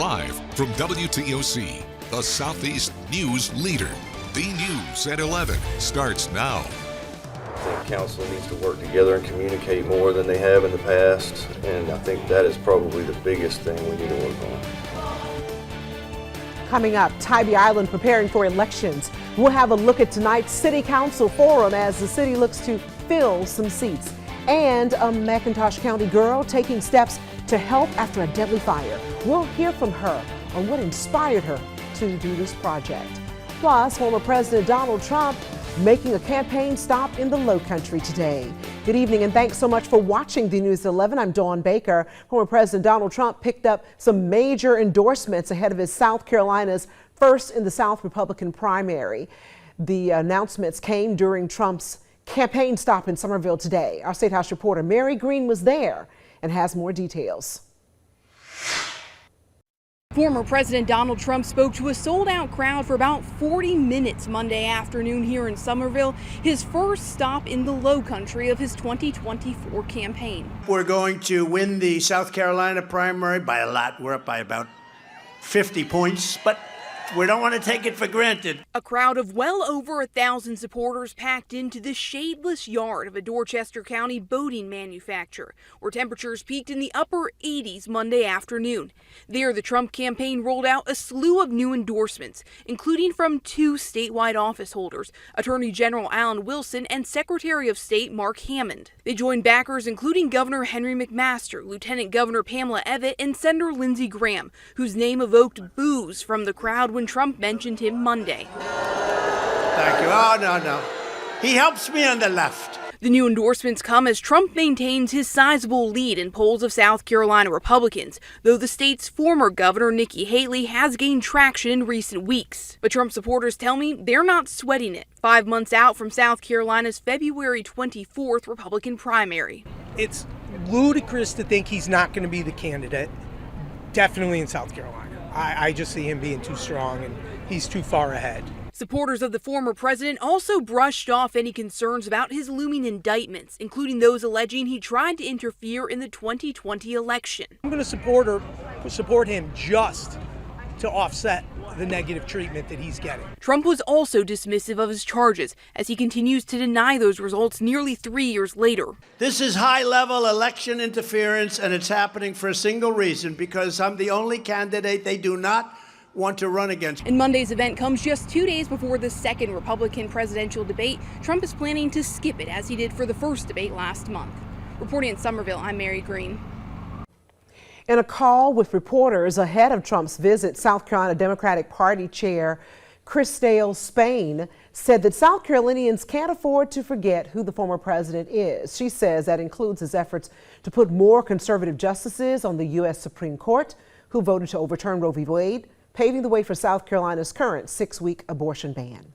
Live from WTOC, the Southeast News Leader. The News at 11 starts now. I think council needs to work together and communicate more than they have in the past, and I think that is probably the biggest thing we need to work on. Coming up, Tybee Island preparing for elections. We'll have a look at tonight's City Council forum as the city looks to fill some seats. And a McIntosh County girl taking steps to help after a deadly fire. We'll hear from her on what inspired her to do this project. Plus, former President Donald Trump making a campaign stop in the Lowcountry today. Good evening and thanks so much for watching the News at 11. I'm Dawn Baker. Former President Donald Trump picked up some major endorsements ahead of his South Carolina's first in the South Republican primary. The announcements came during Trump's campaign stop in Somerville today. Our State House reporter Mary Green was there and has more details. Former President Donald Trump spoke to a sold-out crowd for about 40 minutes Monday afternoon here in Somerville, his first stop in the Lowcountry of his 2024 campaign. We're going to win the South Carolina primary by a lot. We're up by about 50 points, but we don't want to take it for granted. A crowd of well over 1,000 supporters packed into the shadeless yard of a Dorchester County boating manufacturer, where temperatures peaked in the upper 80s Monday afternoon. There, the Trump campaign rolled out a slew of new endorsements, including from two statewide office holders, Attorney General Alan Wilson and Secretary of State Mark Hammond. They joined backers including Governor Henry McMaster, Lieutenant Governor Pamela Evette, and Senator Lindsey Graham, whose name evoked boos from the crowd when Trump mentioned him Monday. Thank you. Oh, no. He helps me on the left. The new endorsements come as Trump maintains his sizable lead in polls of South Carolina Republicans, though the state's former governor, Nikki Haley, has gained traction in recent weeks. But Trump supporters tell me they're not sweating it, 5 months out from South Carolina's February 24th Republican primary. It's ludicrous to think he's not going to be the candidate, definitely in South Carolina. I just see him being too strong and he's too far ahead. Supporters of the former president also brushed off any concerns about his looming indictments, including those alleging he tried to interfere in the 2020 election. I'm going to support him just to offset the negative treatment that he's getting. Trump was also dismissive of his charges as he continues to deny those results nearly 3 years later. This is high-level election interference, and it's happening for a single reason, because I'm the only candidate they do not want to run against. And Monday's event comes just 2 days before the second Republican presidential debate. Trump is planning to skip it as he did for the first debate last month. Reporting in Somerville, I'm Mary Green. In a call with reporters ahead of Trump's visit, South Carolina Democratic Party Chair Christelle Spain said that South Carolinians can't afford to forget who the former president is. She says that includes his efforts to put more conservative justices on the U.S. Supreme Court who voted to overturn Roe v. Wade, paving the way for South Carolina's current 6-week abortion ban.